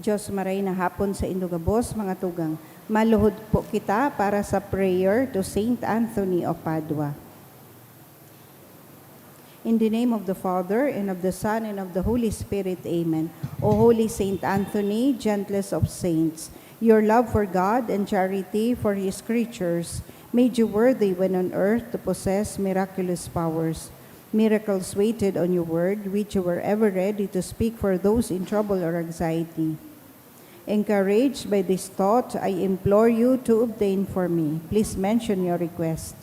Diyos maray na hapon sa Indugabos, mga tugang. Maluhod po kita para sa prayer to Saint Anthony of Padua. In the name of the Father, and of the Son, and of the Holy Spirit, Amen. O Holy Saint Anthony, gentlest of saints, your love for God and charity for His creatures made you worthy when on earth to possess miraculous powers. Miracles waited on your word, which you were ever ready to speak for those in trouble or anxiety. Encouraged by this thought, I implore you to obtain for me. Please mention your request.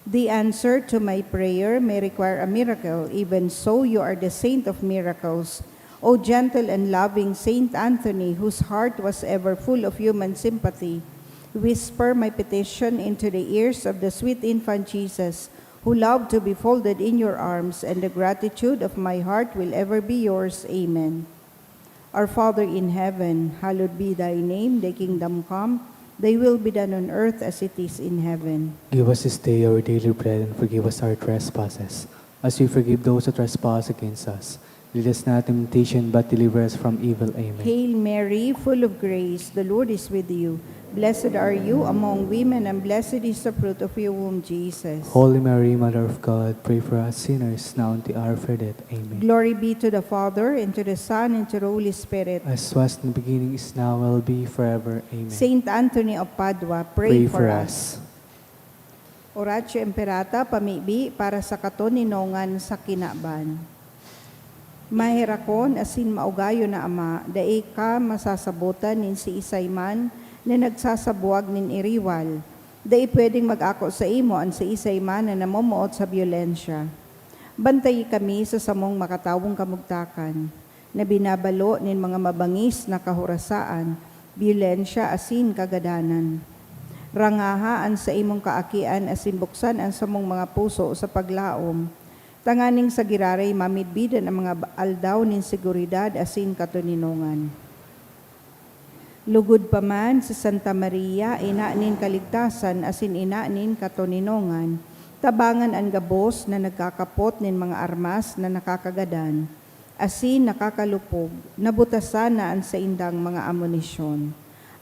The answer to my prayer may require a miracle. Even so, you are the saint of miracles. O gentle and loving Saint Anthony, whose heart was ever full of human sympathy, whisper my petition into the ears of the sweet infant Jesus, who loved to be folded in your arms, and the gratitude of my heart will ever be yours. Amen. Our Father in heaven, hallowed be thy name, thy kingdom come, thy will be done on earth as it is in heaven. Give us this day our daily bread, and forgive us our trespasses, as we forgive those who trespass against us. Lead us not into temptation, but deliver us from evil. Amen. Hail Mary, full of grace, the Lord is with you. Blessed are you among women, and blessed is the fruit of your womb, Jesus. Holy Mary, Mother of God, pray for us sinners, now and at the hour of our death. Amen. Glory be to the Father, and to the Son, and to the Holy Spirit. As was in the beginning, is now, will be, forever. Amen. Saint Anthony of Padua, pray for us. Oratio Imperata, pamibi para sa katoninongan sa kinaban. Mahirakon asin maugayo na ama, dae ka masasabutan nin si Isayman na nagsasabuag nin iriwal. Dae pwedeng mag-ako sa imo an si Isayman na namumuot sa biolensya. Bantayi kami sa samong makatawong kamugtakan, na binabalo nin mga mabangis na kahurasaan, biolensya asin kagadanan. Rangahaan sa imong kaakian asin buksan ang samong mga puso sa paglaom, tanganing sa giraray mamidbidan ang mga aldaw nin seguridad asin katoninongan. Lugod pa man sa Santa Maria, ina nin kaligtasan asin ina nin katoninongan, tabangan ang gabos na nagkakapot nin mga armas na nakakagadan, asin nakakalupog, nabutasan na ang sa indang mga amunisyon.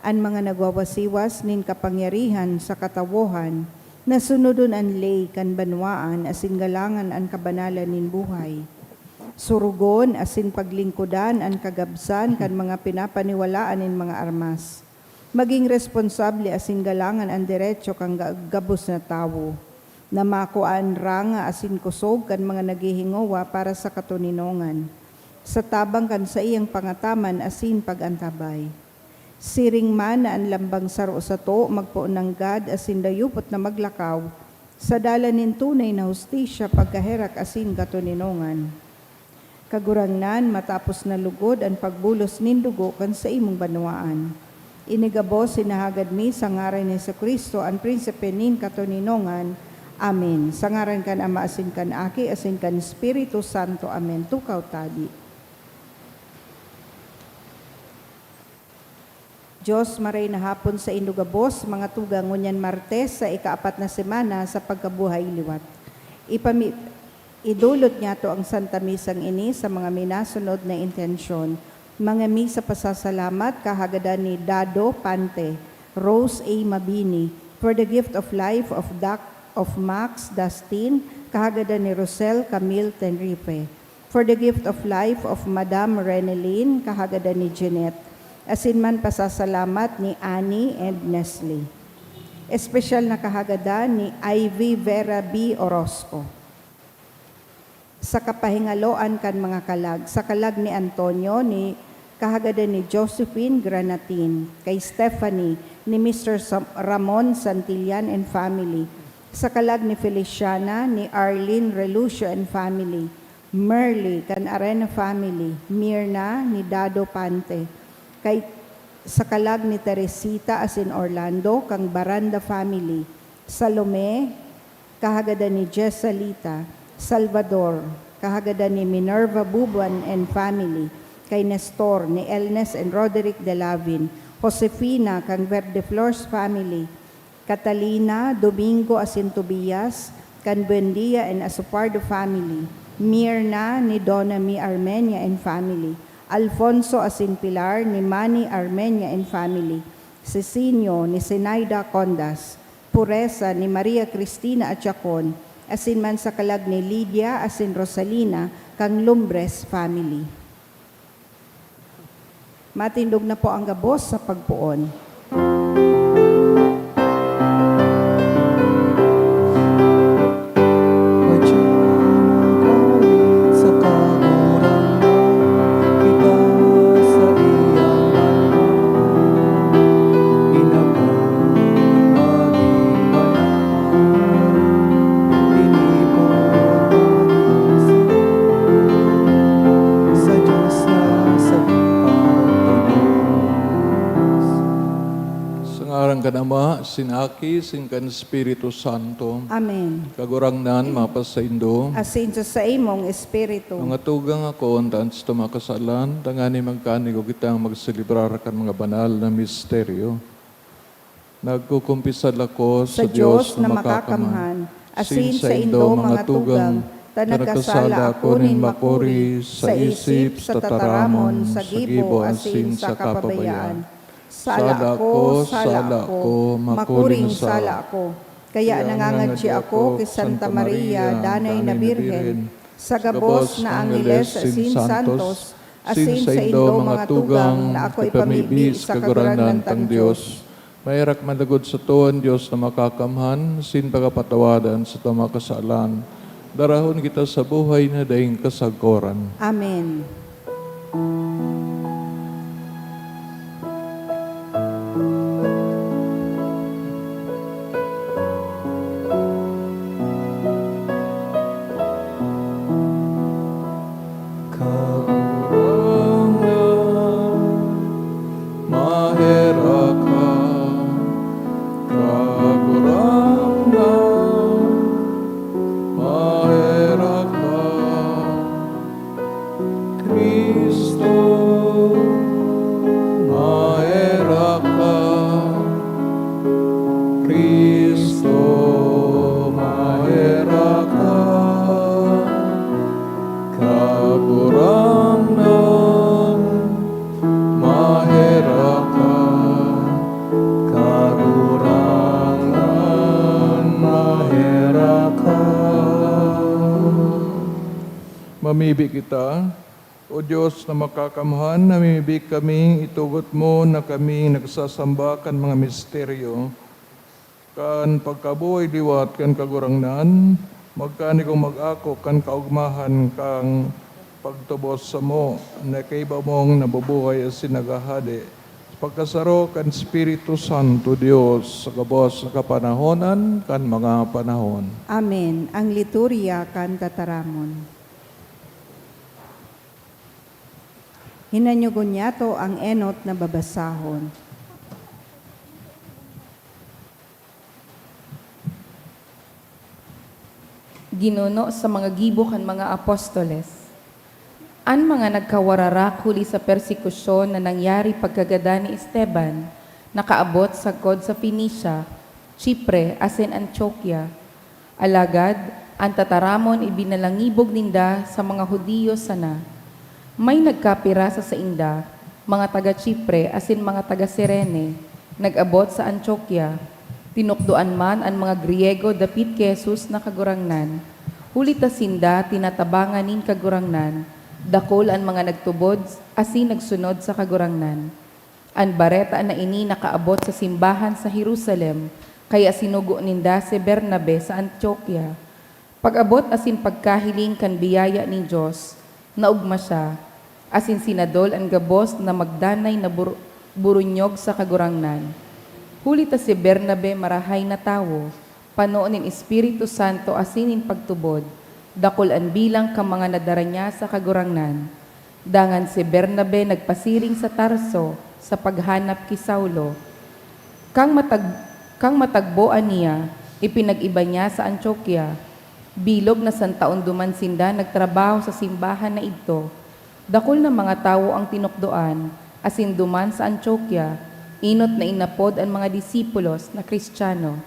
Ang mga nagwawasiwas nin kapangyarihan sa katawohan, nasunodon ang lay kan banwaan asin galangan ang kabanalan nin buhay. Surugon asin paglingkudan ang kagabsan kan mga pinapaniwalaan nin mga armas. Maging responsable asin galangan ang diretso kang gabos na tawo. Namakuan ranga asin kusog kan mga naghihingowa para sa katoninongan. Sa tabang kan sa iyang pangataman asin pagantabay. Siring man na ang lambang saro sa to, magpaunanggad asin dayupot na maglakaw, sa dalanin tunay na hustisya pagkaherak asin katoninongan. Kagurangnan matapos na lugod ang pagbulos nin dugo kan sa imong banwaan. Inigabos sinahagad mi sa ngaran ni Kristo ang prinsipe nin katoninongan. Amen. Sa ngaran kan Ama asin kan Aki asin kan Espiritu Santo. Amen. Tukaw tadi. Diyos maray na hapon sa Indugabos, mga tugang ngunyan Martes sa ika-4 na semana sa pagkabuhay liwat. Idulot niya to ang Santa Misang ini sa mga minasunod na intensyon. Mga misa pasasalamat kahagadan ni Dado Pante, Rose A. Mabini, for the gift of life of Max Dustin, kahagadan ni Rosel Camille Tenrife, for the gift of life of Madame Reneline, kahagadan ni Jeanette, asin man pasasalamat ni Annie and Nestle. Espesyal na kahagadan ni Ivy Vera B. Orozco. Sa kapahingaloan kan mga kalag, sa kalag ni Antonio, ni kahagadan ni Josephine Granatin, kay Stephanie, ni Mr. Ramon Santillan and family, sa kalag ni Feliciana, ni Arlene Relucio and family, Merly, kan Arena family, Mirna, ni Dado Pante, kay sa kalag ni Teresita asin Orlando, kang Baranda family, Salome, kahagadan ni Jessalita, Salvador, kahagadan ni Minerva Bubuan and family, kay Nestor, ni Elnes and Roderick de Lavin, Josefina, kang Verdeflores family, Catalina, Domingo asin Tobias, kan Buendia and Asupardo family, Mirna ni Donna Mi Armenia and family. Alfonso Asin Pilar ni Manny Armenia and family. Cecinio ni Zenaida Condas. Puresa ni Maria Cristina Achacon. Asin man sa kalag ni Lydia Asin Rosalina kang Lumbres family. Matindog na po ang gabos sa pagpuon. Sa kagurang iba sa iyang inabang maging malaman inipon sa Diyos na sa pagtunos. Sa ngaran ka Ama, sinaki, singkan Espiritu Santo, Amen. kagurangnan, mapasaindo, Asin sa imong espiritu. ang atugang ako, ang sa tumakasalan, tangani magkanigo kitang magselebrar kan mga banal na misteryo. Nagkukumpisal ako Sa Diyos na makakamhan, asin sa indo mga tugang, tanagkasala ako nin makuri, sa isip, sa tataramon, sa gibo, asin sa kapabayaan. Sala ko, makuring sala ko. Kaya nangangadsi ako kay Santa Maria, Danay na Birhen, sa gabos na Angeles, asin santos, asin sa indo mga tugang, na ako ipamibi sa kaguranan tang Diyos. Mayrak managod sa tuon, Diyos na makakamhan, sin pagapatawadan sa tamakasalan. Darahon kita sa buhay na daing kasagoran. Amen. Mamibig kita, O Diyos na makakamhan, namimibig kami, itugot mo na kami nagsasamba kan mga misteryo. Kan pagkabuhay liwat kan kagurangnan, magkani kong mag-ako kan kaugmahan kang pagtubos sa mo, na kaiba mong nabubuhay as sinagahadi. Pagkasaro kan Espiritu Santo Diyos sa gabos na kapanahonan kan mga panahon. Amen. Ang liturya kan tataramon. Hinanyugon niya to ang enot na babasahon. Ginuno sa mga gibo kan mga apostoles. An mga nagkawararak huli sa persekusyon na nangyari pagkagada ni Esteban, nakaabot sa kod sa Phoenicia, Chipre, asin Antioquia. Alagad, ang tataramon ibinalangibog ninda sa mga Hudiyo sana. May nagkapira sa inda, mga taga-Chipre asin mga taga-Sirene, nag-abot sa Antioquia. Tinukduan man ang mga Griego dapit kay Jesus na kagurangnan. Huli ta sinda tinatabangan nin kagurangnan, dakol ang mga nagtubod asin nagsunod sa kagurangnan. Ang bareta na ini nakaabot sa simbahan sa Jerusalem, kaya sinugo ninda si Bernabe sa Antioquia. Pag-abot asin pagkahiling kan biyaya ni Diyos, naugma siya, asin sinadol ang gabos na magdanay na burunyog sa kagurangnan. Huli ta si Bernabe marahay na tawo, panoon nin Espiritu Santo asinin pagtubod, dakol ang bilang ka mga nadara niya sa kagurangnan. Dangan si Bernabe nagpasiring sa Tarso sa paghanap ki Saulo. Kang matagboan niya, ipinag-iba niya sa Antioquia. Bilog na santaon duman sinda nagtrabaho sa simbahan na ito. Dakol na mga tao ang tinukdoan, asin duman sa Antioquia, inot na inapod ang mga disipulos na Kristiyano.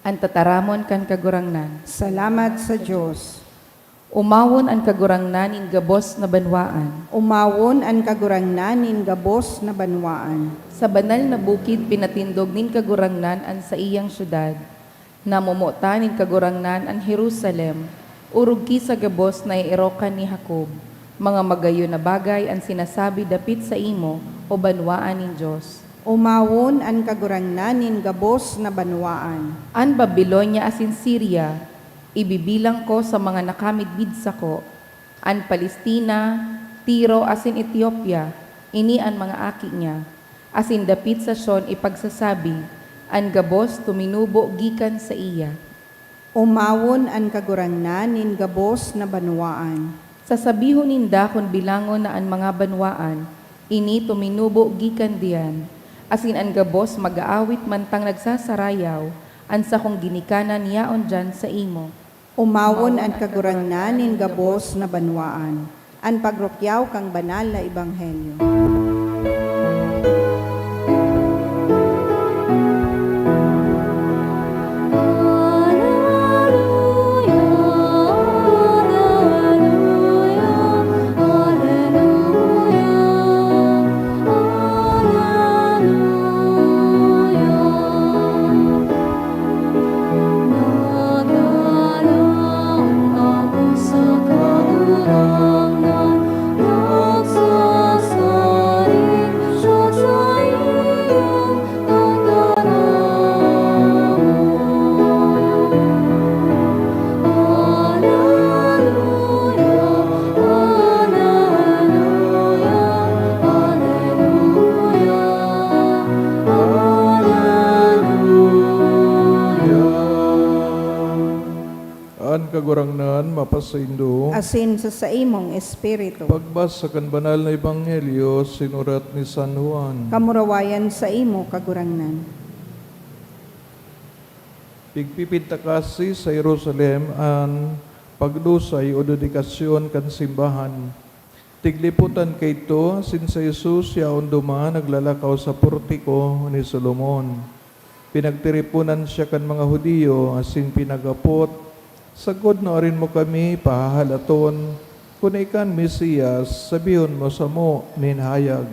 Ang tataramon kan kagurangnan. Salamat sa Diyos. Umawon ang kagurangnan in gabos na banwaan. Umawon an kagurangnan nin gabos na banwaan. Sa banal na bukid pinatindog nin kagurangnan an sa iyang syudad. Namumuta nin kagurangnan an Jerusalem. Urog ki sa gabos na iirokan ni Jacob. Mga magayo na bagay ang sinasabi dapit sa imo o banwaan nin Diyos. Umawon an kagurangnan nin gabos na banwaan. An Babylonia asin Syria, ibibilang ko sa mga nakamidbid sa ko. An Palestina, Tiro asin Ethiopia, ini ang mga aki niya. Asin dapit sa Sion ipagsasabi, an gabos tuminubo gikan sa iya. Umawon an kagurangnan nin gabos na banwaan. Sasabihon ninda kung bilangon na ang mga banwaan, ini tuminubo gikan diyan. Asin ang gabos mag-aawit mantang nagsasarayaw, an sa kong ginikanan yaon dyan sa imo. Umawon an kagurangnan nin gabos na banwaan. An pagrokyaw kang banal na ebanghelyo. An kagurangnan mapasaindo. Asin sa imong espiritu. Pagbasa kan banal na ebanghelyo sinurat ni San Juan. Kamurawayan sa imo kagurangnan. Pigpipinta kasi sa Jerusalem ang pagdusay o dedikasyon kan simbahan. Tigliputan kay ito, sin sa Jesus yaon duma naglalakaw sa portiko ni Solomon. Pinagtiripunan siya kan mga Hudiyo, asin pinagapot, sagod na rin mo kami pahahalaton, kung ikan Mesiyas, sabihon mo sa mo, ninhayag.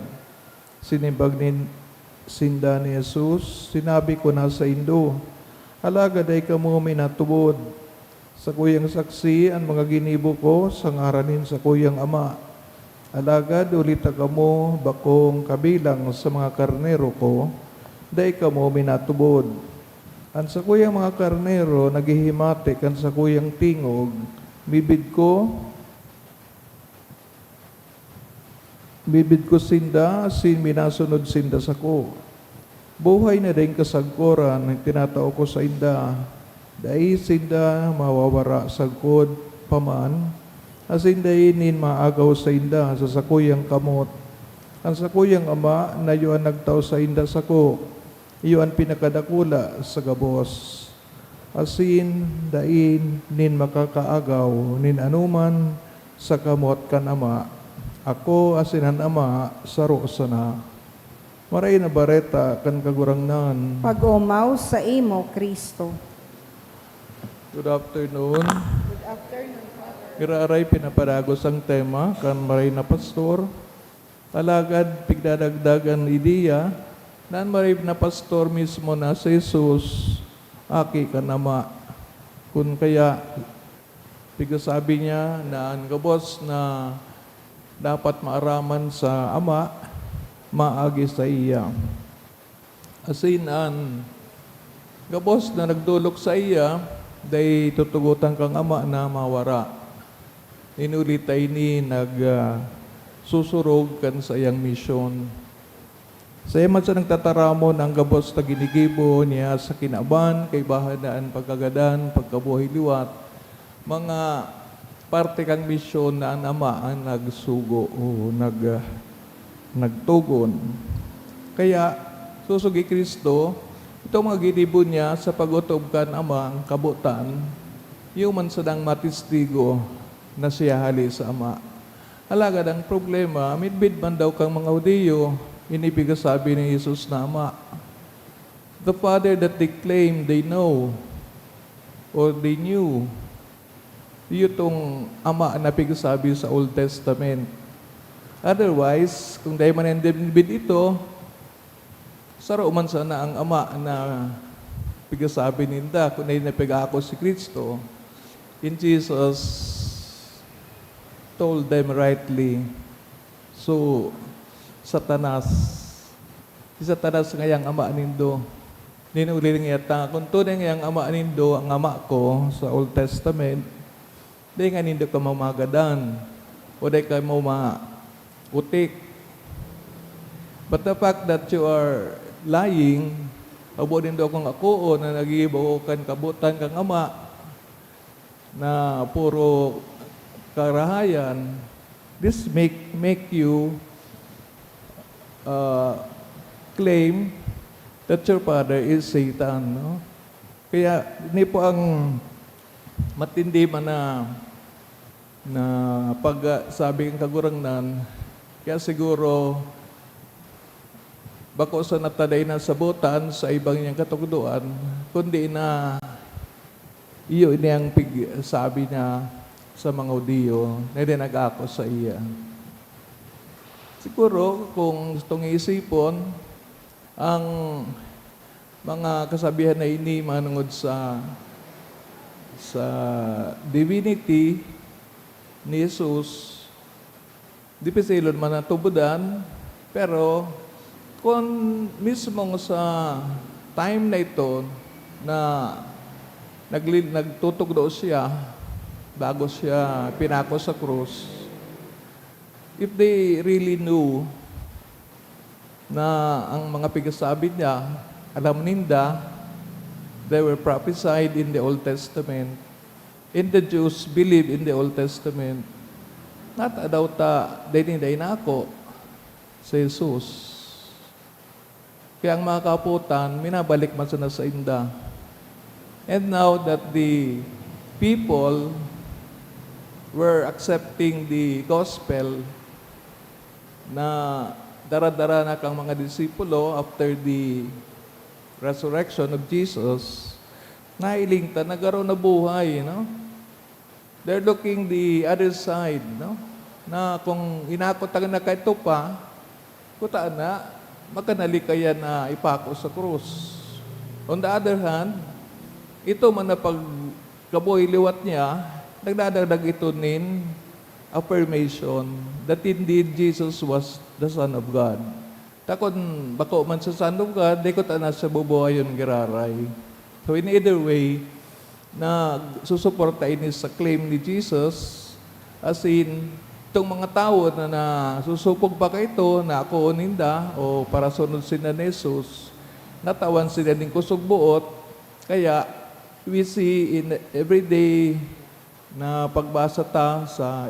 Sinibag nin sinda ni Jesus, sinabi ko na sa Indo, halaga day ka mo minatubod. Sa kuyang saksi, ang mga ginibo ko, sangaranin sa kuyang ama. Alagad ulita ka mo, bakong kabilang sa mga karnero ko, day ka mo minatubod. Ang sa kuyang mga karnero, naghihimate kan sa kuyang tingog, bibid ko sinda, sin minasunod sinda sa ko. Buhay na din kasagkoran, tinatao ko sa inda, dahil sinda mawawara sagkod paman, asin dahil nin maagaw sa inda sa sakuyang kamot. Ang sakuyang ama na yuan nagtao sa inda sa ko, iyon pinakadakula sa gabos. Asin, dain, nin makakaagaw, nin anuman sa kamot kan ama. Ako asinan ama, saro sana. Maray na bareta kan kagurangnan. Pag-umaw sa imo, Kristo. Good afternoon. Iraray pinapadagos ang tema kan maray na pastor. Alagad pigdadagdagan ideya nan maray na pastor mismo na si Jesus, aki ka nama. Kung kaya, pigasabi niya na ang gabos na dapat maaraman sa ama, maagi sa iya. Asin an gabos na nagdulok sa iya, day tutugutan kang ama na mawara. Inulitay ni susurog kan sa iyang misyon. Sa man sa nagtataramon ang gabos na ginigibo niya sa kinaban, kay bahadaan, pagkagadan, pagkabuhay liwat, mga parte kang misyon na ang ama ang nagsugo o nagtugon. Kaya, susugi Kristo, itong mga ginibo niya sa pagutob kan ama ang kabutan, yung man sadang matistigo na siya hali sa ama. Alagad ang problema, midbid man daw kang mga Hudiyo, inibig sabi ni Jesus na ama. The Father that they claim they know or they knew Itong ama na pigsabi sa Old Testament. Otherwise, kung dahil man bid ito, saro man sana ang ama na pigsabi ninda, kung dahil napigako si Kristo, in Jesus told them rightly. So, Satanas, si Satanas ngayang ama nindo, ninuliling yata, kung tunay ngayang ama nindo, ang ama ko sa Old Testament, di nga nindo ka mamagadan, o di ka utik. But the fact that you are lying, abo nindo akong ako na nagibaw kan kabutan kang ama, na puro karahayan, this make you claim that your father is Satan, no? Kaya hindi po ang matindi man na pagsabi ng kagurangnan, kaya siguro bako sa nataday na sabutan sa ibang niyang katugduan, kundi na iyo ini ang sabi niya sa mga Hudiyo na dinag-ako sa iya. Siguro, kung itong isipon, ang mga kasabihan na ini manungod sa divinity ni Jesus, di pisilon man natubudan, pero kung mismo sa time na ito na nagtutugdo siya bago siya pinako sa krus, if they really knew na ang mga pigsasabi niya, alam ninda, they were prophesied in the Old Testament, and the Jews believe in the Old Testament, not daw ta, day na ako sa Jesus. Kaya ang mga kaputan, minabalik man sa inda. And now that the people were accepting the gospel, na dara-dara na kang mga disipulo after the resurrection of Jesus, nailingta, nagkaroon na buhay, no? They're looking the other side, no? Na kung inakot na kahit pa, kutaan na, magkanali kaya na ipako sa krus. On the other hand, ito man na pagkaboy liwat niya, nagdadagdag ito nin affirmation that indeed Jesus was the Son of God. Takon bako man sa Son of God, di ko na sa bubuhay yung giraray. So in either way, na susuporta ini sa claim ni Jesus, as in, itong mga tao na susupog pa ka ito, na ako ninda, o para sunod sila ni Jesus, natawan sila ng kusog buot, kaya we see in everyday na pagbasa ta sa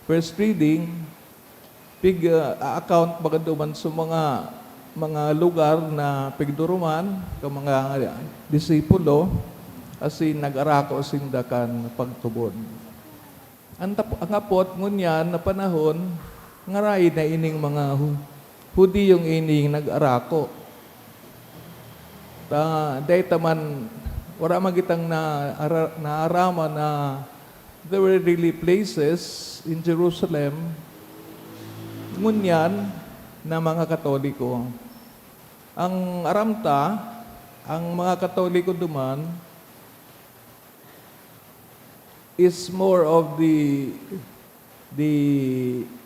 first reading, account magaduman sa mga lugar na pigduruman ka mga disipulo asin nag-arako sindakan pagtubon. Ang apot ngunyan na panahon ngaray na ining mga Hudiyong ining nag-arako. Dahil taman wala magitang naarama na there were really places in Jerusalem ngunyan na mga Katoliko. Ang aramta, ang mga Katoliko duman is more of the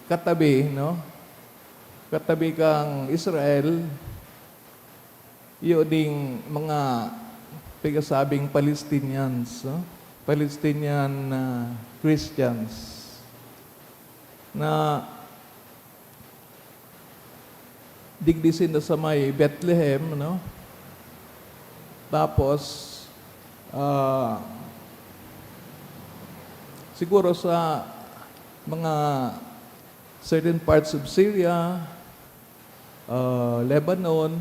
katabi, no? Katabi kang Israel, yun ding mga pigasabing Palestinians, no? Palestinian Christians na digdisin na sa may Bethlehem, no? Tapos siguro sa mga certain parts of Syria, Lebanon,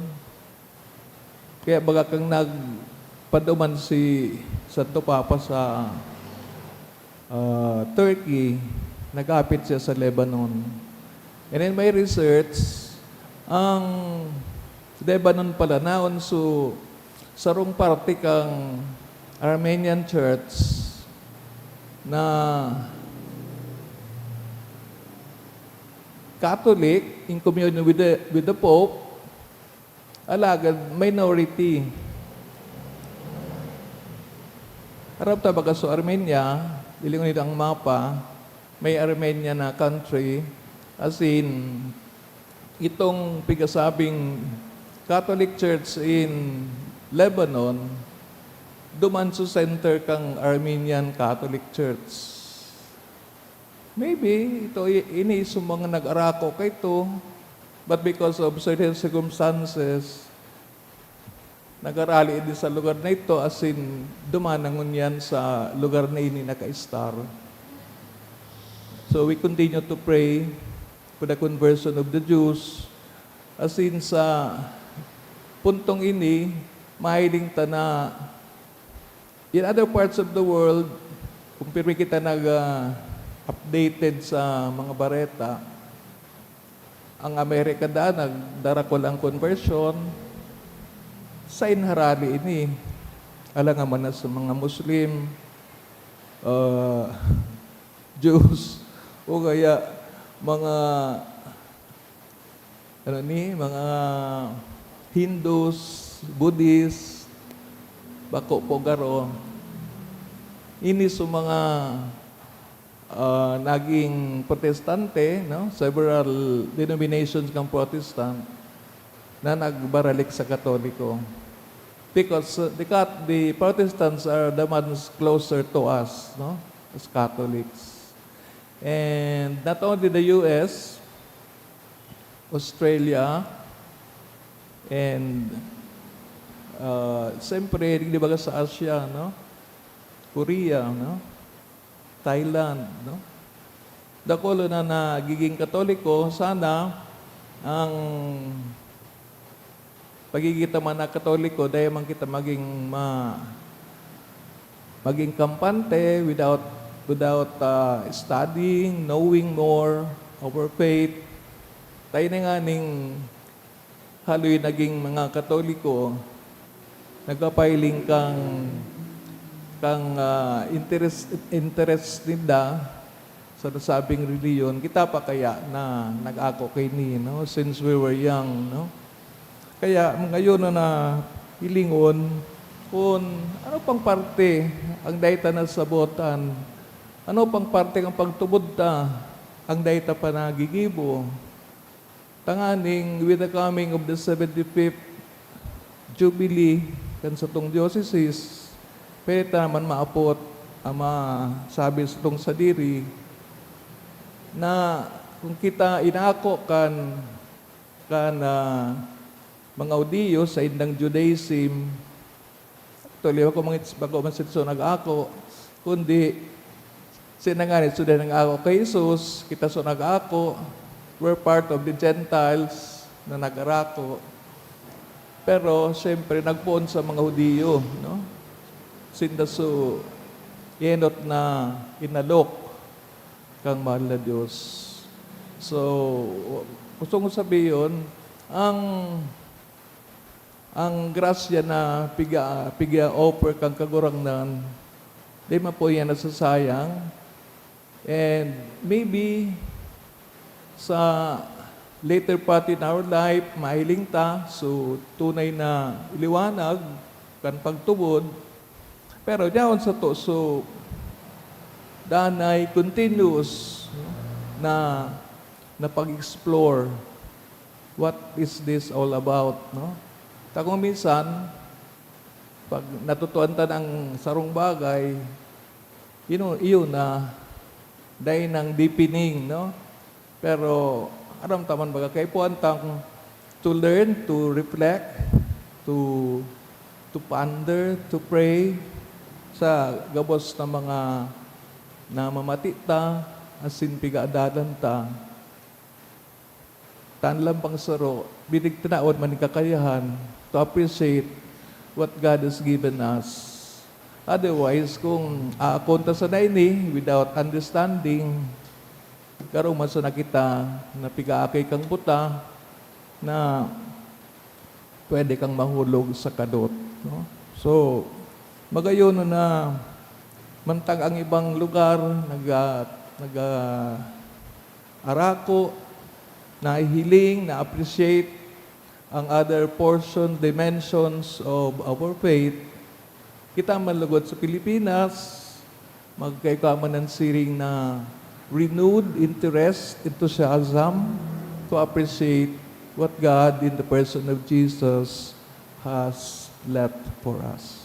kaya baga kang nagpaduman si Santo Papa sa Turkey, nagapit siya sa Lebanon. And in my research, ang Lebanon pala naon so sarong parte kang Armenian Church, na Catholic in communion with the Pope, alagad minority. Harap tabaga sa Armenia, ilingon nito ang mapa, may Armenia na country, as in, itong pigasabing Catholic Church in Lebanon, duman sa center kang Armenian Catholic Church. Maybe ito ini sa mga nag-arako kay ito, but because of certain circumstances, nag-arali din sa lugar na ito, as in, dumanangon yan sa lugar na ini naka-star. So we continue to pray for the conversion of the Jews, as in sa puntong ini, mahiling ta na in other parts of the world, kung pirmi kita updated sa mga bareta, ang Amerika nagdarako lang conversion, sa inharali ini, alang man na sa mga Muslim, Jews, o kaya mga mga Hindus, Buddhists, bako po garo, ini sa mga naging protestante, no? Several denominations ng Protestant na nagbaralik sa Katoliko. Because the Protestants are the ones closer to us, no? As Catholics. And not only the US, Australia, and siyempre, di ba sa Asia, no? Korea, no? Thailand, no? Dakolo na nagiging Katoliko, sana ang pagigita man na Katoliko, dahil man kita maging kampante without studying, knowing more of our faith. Tayo na nga ning haloy naging mga Katoliko, nagpapailing kang interest nila sa nasabing reliyon, kita pa kaya na nag-ako kay ni, no? Since we were young, no? Kaya ngayon na hilingon, kung ano pang parte ang dayta na sabotan, ano pang parte ang pagtubod ta, ang dayta pa nagigibo, tanganing with the coming of the 75th Jubilee kan sa tong diocese, pwede naman maapot ang sabi sa tong sadiri na kung kita inako kan mga audio sa indang Judaism, tuloy ako bago man sitso nag-ako, kundi sinanganit sudah nag-ako kay Jesus, kita so nag-ako, we're part of the Gentiles na nag-arako. Pero siyempre nagpoon sa mga Hudiyo, no? Sindaso yenot na inalok kang mahal na Diyos. So, gusto ko sabihin, ang grasya na piga offer kang kagurangnan, di man po yan nasasayang. And maybe sa later part in our life, mahiling ta, so tunay na iliwanag, kan pagtubod. Pero diyan sa to, so danay continuous, no, na pag-explore what is this all about, no? Kung minsan, pag natutuan ta ng sarong bagay, yun na dahil ng deepening, no? Pero aram taman baga kay po antang to learn, to reflect, to ponder, to pray sa gabos na mga namamatita, asin pigaadalan ta. Tanlang pang saro, binig tinaod man kakayahan to appreciate what God has given us. Otherwise, kung aakonta sa naini without understanding, karong maso na kita na pigaakay kang buta na pwede kang mahulog sa kadot. No? So, magayon na Mantag ang ibang lugar, arako, nahihiling, na-appreciate ang other portion, dimensions of our faith. Kita manlugod sa Pilipinas, magkaikaman ng siring na renewed interest, enthusiasm to appreciate what God in the person of Jesus has left for us.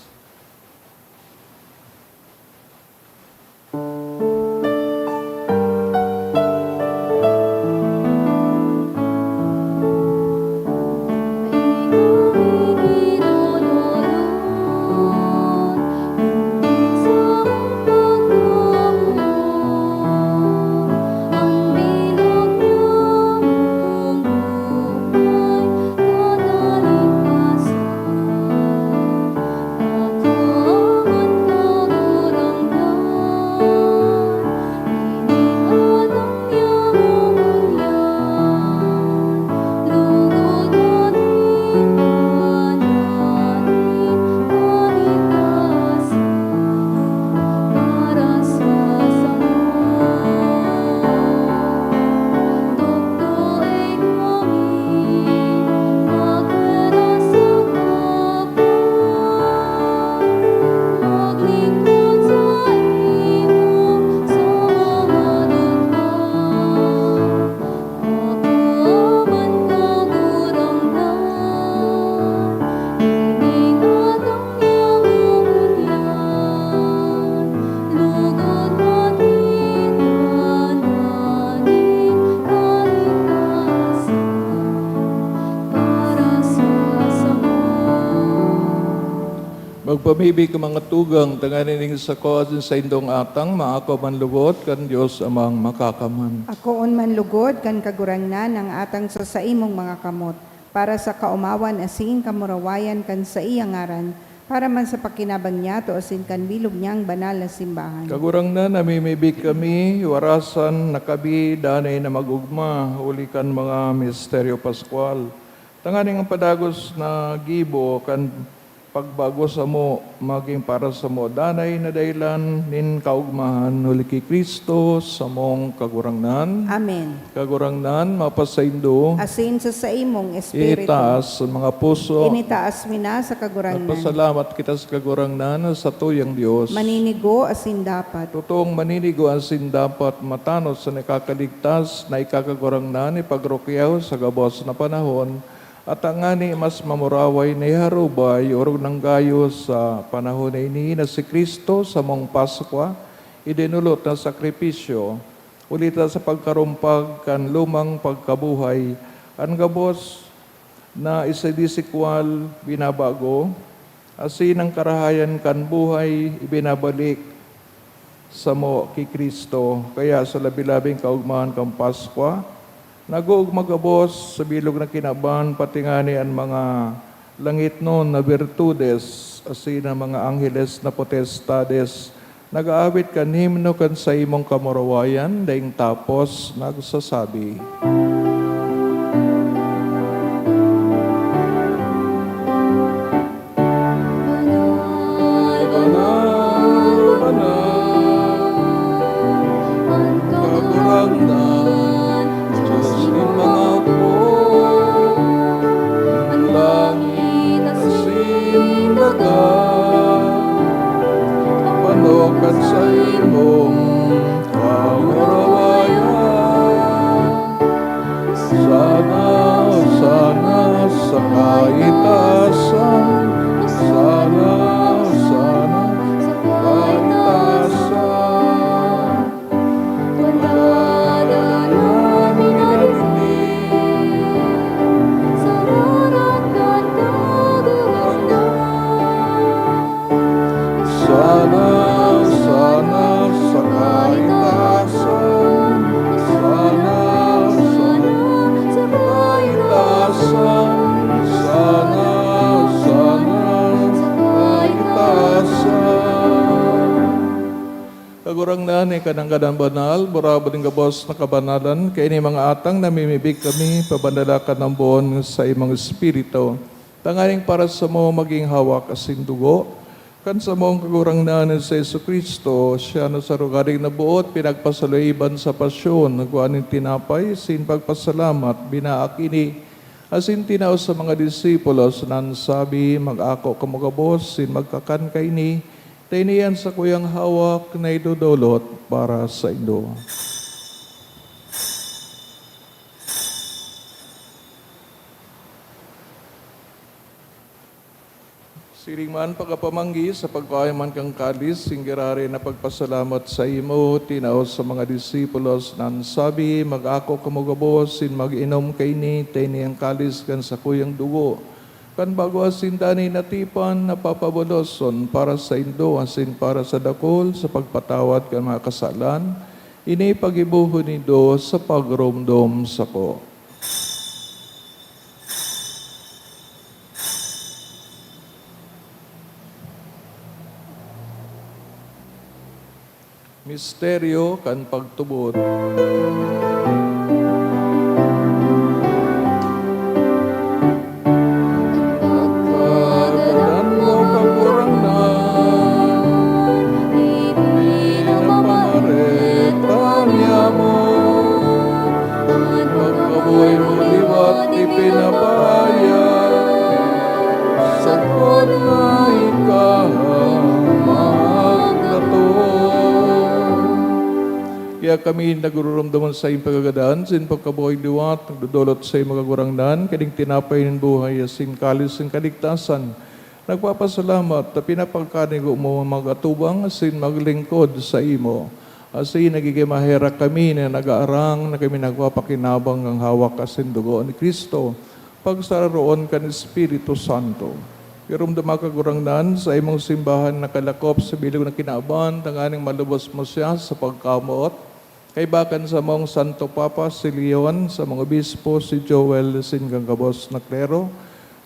Magpamibig ka mga tugang, tanganin sa cause sa indong atang, maako manlugot, kan Diyos amang makakaman. Akoon man lugod kan kagurangnan ang atang sa imong mga kamot, para sa kaumawan asin kamurawayan kan sa iyang ngaran, para man sa pakinabang niya to asin kan bilog niyang banal na simbahan. Kagurang na namimibig kami, warasan nakabi, danay na magugma, uli kan mga misteryo Pascual. Tanganing ang padagos na gibo, kan pagbago sa mo, maging para sa mo, danay na dahilan, nin kaugmahan, uli kay Kristo, sa mong kagurangnan. Amen. Kagurangnan, mapasaindo, Asin sa imong espiritu. itaas sa mga puso. Initaas mi na sa kagurangnan. Nagpasalamat kita sa kagurangnan sa tuyang Diyos. Maninigo asin dapat. Totoong maninigo ang dapat matanos sa nakakaligtas na ikakagurangnan ipagrukyaw sa gabos na panahon at ang ngani mas mamuraway na iharubay orog ng gayo sa panahon na ini na si Kristo sa mong Paskwa idinulot na sakripisyo ulita sa pagkarumpag kan lumang pagkabuhay ang gabos na isadisikwal binabago asin ang karahayan kan buhay ibinabalik sa mo kay Kristo. Kaya sa labi-labing kaugmahan kang Paskwa, nag-uug magabos sa bilog na kinaban, pati nga ni ang mga langit noon na virtudes, asin ang mga angheles na potestades, nag-aawit kan himno kan sa imong kamurawayan, daing tapos nagsasabi. Panokan sa imong kamurawayan, sana sa kaitasan, sana sa kaitasan. Sana sa kaitasan, sana sa kaitasan, sana sa kaitasan. Kagurangnan ni kanang banal, burabo din gabos na kabanalan, kaya ni mga atang namimibig kami, pabandalakan ng buon sa imong espiritu. Tanganing para sa mo maging hawak asin dugo, Kan sa mong kagurang nanin sa Yesu Kristo, siya na sa rugaring na buot, pinagpasaluiban sa pasyon, nagwanin tinapay, sin pagpasalamat, binaakini, asin tinaw sa mga disipulos, nan sabi, mag-ako kamugabos, sin magkakan kaini, tainiyan sa kuyang hawak na idudulot para sa indo. Siring man pagkapamanggi sa pagkayaman kang kalis, singgirari na pagpasalamat sa imo, tinaw sa mga disipulos, nan sabi, mag-ako kamugabos, sin mag-inom kaini, taini ang kalis kan sa kuyang dugo. Kan bago asin dani natipan, napapabuloson para sa indo, asin para sa dakol, sa pagpatawad kan mga kasalan, ini pagibuho nido sa pagromdom sa ko. Misteryo kan pagtubod. Pagkagadan mo kagurang na, pinapamaretan niya mo, pagkabuhay mo liwat ipinapaya, sagpon na ikaw magdato. Kaya kami nagururumdaman sa iyong pagkagadaan, sin pagkabuhay liwat, nagdudulot sa iyong magagurangdan, kading tinapay ng buhay, sin kalis ng kaligtasan. Nagpapasalamat na pinapagkanigo mo magatubang, sin maglingkod sa imo. Asin nagiging mahera kami na nag-aarang, na kami nagpapakinabang ang hawak asin dugo ni Kristo, pagsararoon ka ni Espiritu Santo. Karum dumakagurangdan sa imong simbahan na kalakop sa bilog na kinaaban, tanganing malubos mo siya sa pagkamot. Kay bakan sa mong Santo Papa si Leon, sa mga obispo si Joel Singgangabos na klero.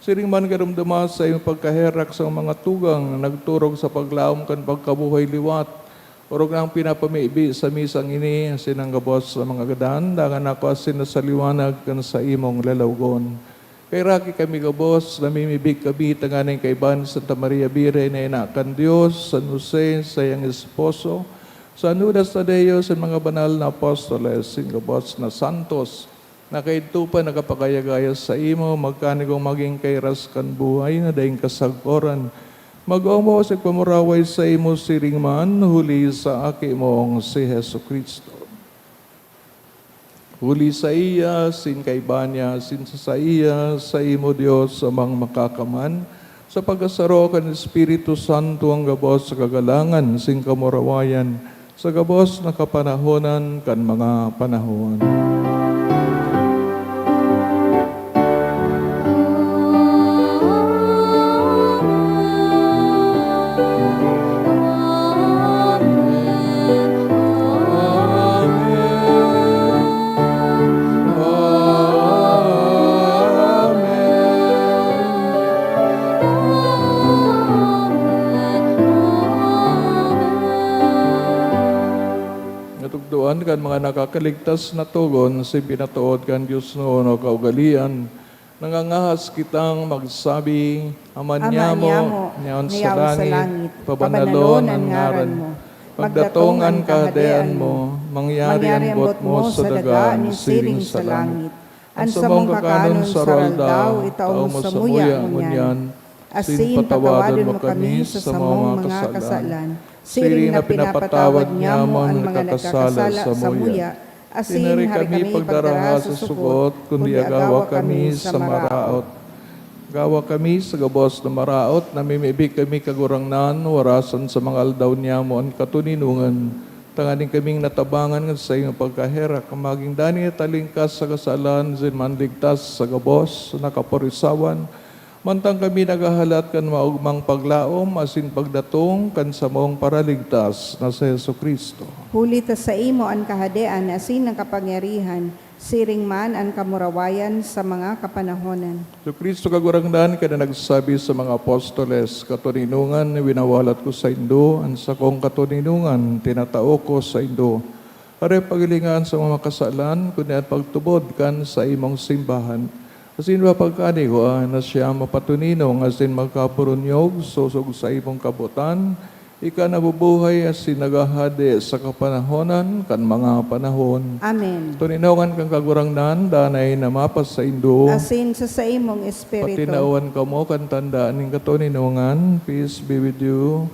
Siring man karum duma sa imong pagkaherak sa mga tugang na nagturog sa paglaom kan pagkabuhay liwat. Urog na ang pinapamiibi sa misang ini, sinanggabos sa mga gadan, dangan ako asin na sa liwanag kan sa imong lalawgon. Kay raki kami gabos, namimibig kami tanganing kaiban Santa Maria Bire na inakan Diyos, San Jose, sa iyang esposo, sa Anudas Tadeo, sa mga banal na apostoles, singgabos na santos, na kaitupan nakapagayagaya sa imo, magkanigong maging kairas kan buhay na daing kasagkoran. Mag-omo sa pamuraway sa imo siringman, huli sa aki mong si Hesu Kristo. Huli sa iya, sin kaibanya, sin sa iya, sa imo Diyos amang makakaman, sa pagkasaro kan Espiritu Santo ang gabos sa kagalangan, sin kamurawayan, sa gabos na kapanahonan kan mga panahon. Natugduan kan mga nakakaligtas na tugon si pinatuod kan Diyos noon o kaugalian. Nangangahas kitang magsabi, Aman niya mo, niyaon sa langit, pabanalon ang ngaran mo. Pagdatong ang kahadean mo, mangyari ang bot mo sa daga ni siring sa langit. Ang samong kakanon sa roldaw, itaw mo sa muya ngunyan. Asin patawadon mo kami sa samong mga kasalan. Siring na pinapatawad niya mo ang mga nagkakasala sa muya. Asin hari kami pagdaraha sa sugot, kundi agawa kami sa maraot. Gawa kami sa gabos na maraot, namimibig kami kagurangnan, warasan sa mga aldaw niya mo ang katuninungan. Tanganing kaming natabangan sa iyong pagkahera, kamaging dani talingkas sa kasalan, zinmanligtas sa gabos, nakaporisawan. Mantang kami nagahalat kan maugmang paglaom, asin pagdatong kan sa mong paraligtas na sa Yesu Kristo. Huli ta sa imo ang kahadean, asin ang kapangyarihan, siring man ang kamurawayan sa mga kapanahonan. So Kristo kagurangdan ka na nagsabi sa mga apostoles, katuninungan winawalat ko sa indo, ang sa kong katuninungan tinatao ko sa indo. Pare pagilingan sa mga kasalan, kundi at pagtubod kan sa imong simbahan. Asin ba pagkani ko na siya mapatunino asin magkapurunyog susog sa imong kabutan, ika nabubuhay asin nagahade sa kapanahonan kan mga panahon. Amen. Tuninongan kang kagurangnan, danay na mapas sa Indo. Asin sa imong espiritu. Patinauan ka mo, kan tandaan ng katuninongan. Peace be with you.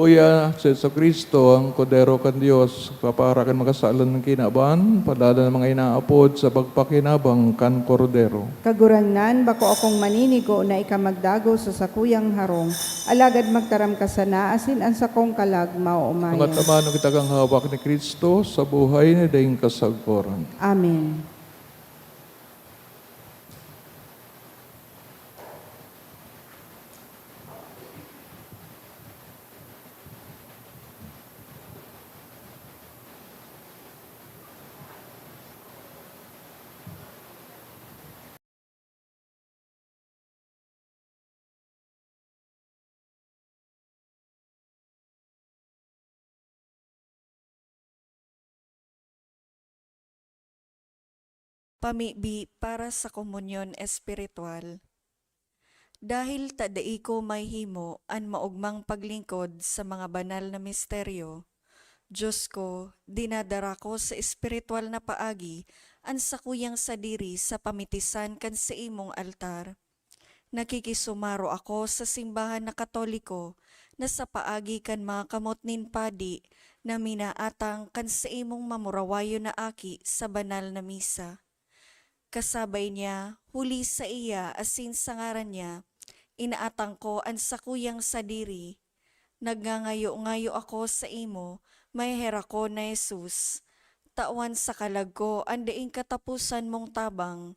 Uya, sa Yesu Kristo, ang kodero kan Dios, paparakan magasalan ng kinaban, padala ng mga inaapod sa pagpakinabang kan korodero. Kagurangnan, bako akong maninigo na ikamagdago sa sakuyang harong, alagad magtaram ka sana, asin ang sakong kalag Ang maumayan. atamano kita kang hawak ni Kristo sa buhay ni daing kasagporan. Amen. Pamibi para sa komunyon espiritual. Dahil tadai ko may himo an maugmang paglingkod sa mga banal na misteryo, Diyos ko, dinadara ko sa espiritual na paagi an sakuyang sadiri sa pamitisan kan sa imong altar. Nakikisumaro ako sa simbahan na Katoliko na sa paagi kan mga kamot nin padi na minaatang kan sa imong mamurawayo na aki sa banal na misa. Kasabay niya, huli sa iya asin sa ngaran niya, inaatang ko ang sakuyang sadiri. Nagngangayo-ngayo ako sa imo, may hera ko na Jesus. Tawan sa kalag ko, andaing katapusan mong tabang.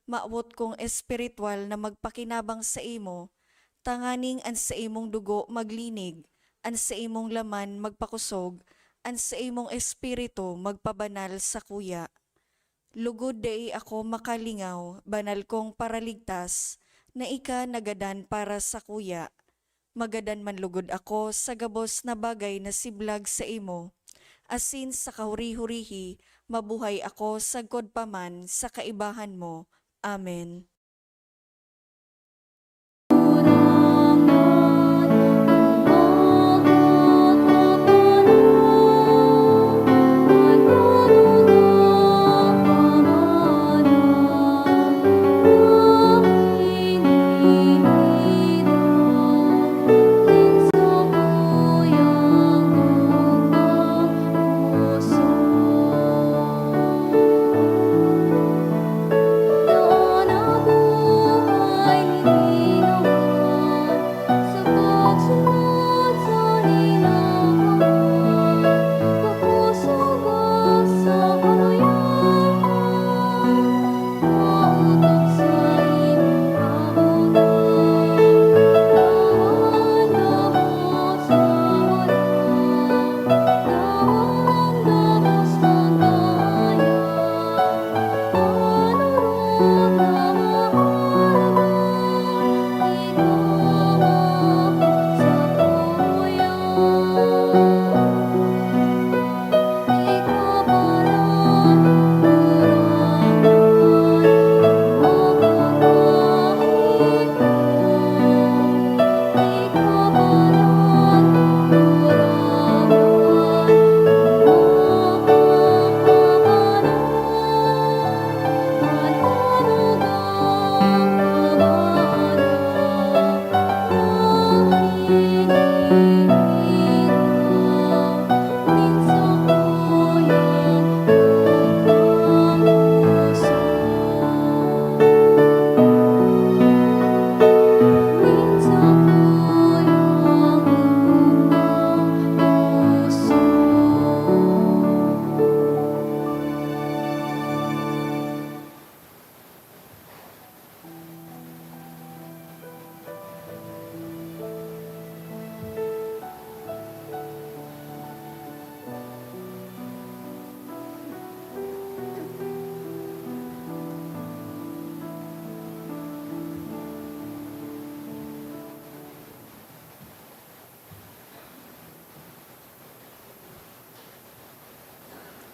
Maawot kong espiritual na magpakinabang sa imo, tanganing an sa imong dugo maglinig, an sa imong laman magpakusog, an sa imong espiritu magpabanal sa kuya. Lugod dai ako makalingaw, banal kong paraligtas, na ika nagadan para sa kuya. Magadan man lugod ako sa gabos na bagay na siblag sa imo. Asin sa kahuri-hurihi, mabuhay ako sa paman sa kaibahan mo. Amen. Puso.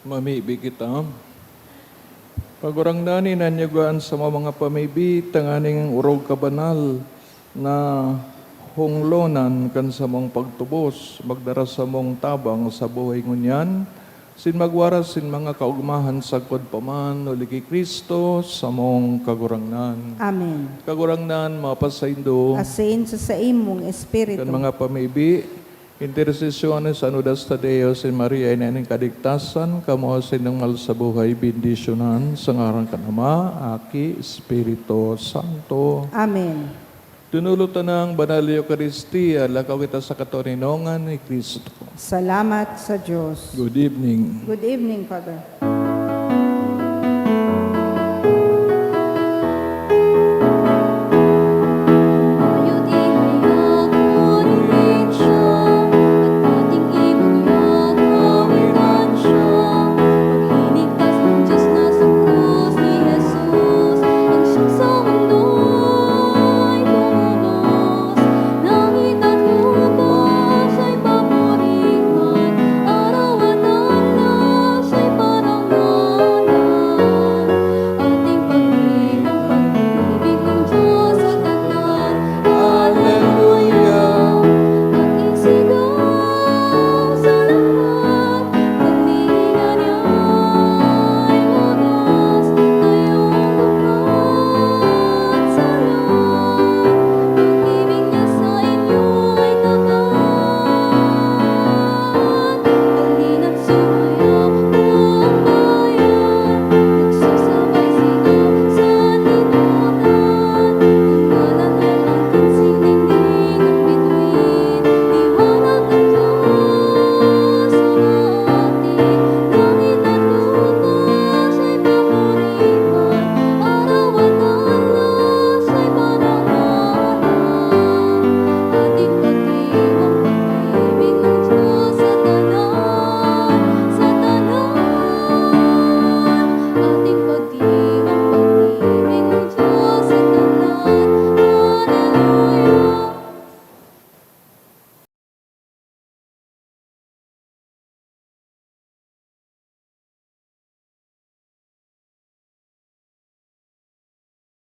Mamibi kita. Pagurang nani nanyagaan sa mga pamibi, tanganing urog kabanal na hunglonan kan sa mong pagtubos, magdara sa mong tabang sa buhay ngunyan, sin magwaras sin mga kaugmahan sa kod paman, uligi Kristo sa mong kagurangnan. Amen. Kagurangnan, mapasaindo, Asin sa imong espiritu. kan mga pamibi, intercessiones anudas Tadeo sin Maria inaning kadigtasan, kamo sin ng mal sa buhay, bendisyonan, sa ngaran kan Ama, Aki, Espiritu Santo. Amen. Tunulutan ng Banal Eucharistia, lakaw kita sa katoninongan ni Kristo. Salamat sa Diyos. Good evening. Good evening, Father.